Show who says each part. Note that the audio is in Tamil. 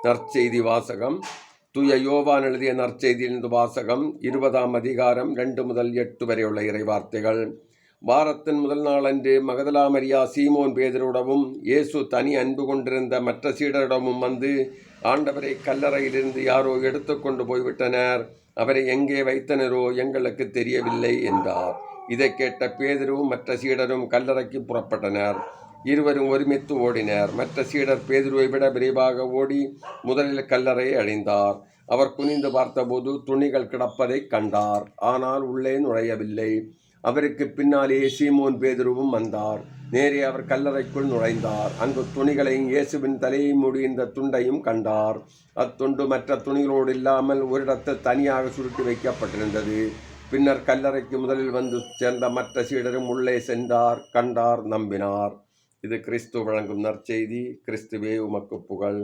Speaker 1: நற்செய்தி வாசகம். தூய யோவான் எழுதிய நற்செய்தியிலிருந்து வாசகம். 20ஆம் அதிகாரம் 2 முதல் 8 வரை உள்ள இறைவார்த்தைகள். வாரத்தின் முதல் நாளன்று மகதலா மரியா சீமோன் பேதுருடவும் இயேசு தனி அன்பு கொண்டிருந்த மற்ற சீடரிடமும் வந்து, ஆண்டவரை கல்லறையிலிருந்து யாரோ எடுத்துக்கொண்டு போய்விட்டனர், அவரை எங்கே வைத்தனரோ எங்களுக்கு தெரியவில்லை என்றார். இதை கேட்ட பேதுருவும் மற்ற சீடரும் கல்லறைக்கு புறப்பட்டனர். இருவரும் ஒருமித்து ஓடினர். மற்ற சீடர் பேதுருவை விட விரைவாக ஓடி முதலில் கல்லறையை அடைந்தார். அவர் குனிந்து பார்த்தபோது துணிகள் கிடப்பதை கண்டார், ஆனால் உள்ளே நுழையவில்லை. அவருக்கு பின்னாலே சீமோன் பேதுருவும் வந்தார். நேரே அவர் கல்லறைக்குள் நுழைந்தார். அங்கு துணிகளையும் இயேசுவின் தலையை மூடியிருந்த துண்டையும் கண்டார். அத்துண்டு மற்ற துணிகளோடு இல்லாமல் ஒரு இடத்தில் தனியாக சுருட்டி வைக்கப்பட்டிருந்தது. பின்னர் கல்லறைக்கு முதலில் வந்து சேர்ந்த மற்ற சீடரும் உள்ளே சென்றார், கண்டார், நம்பினார். இது கிறிஸ்து வழங்கும் நற்செய்தி. கிறிஸ்துவே உமக்கு புகழ்.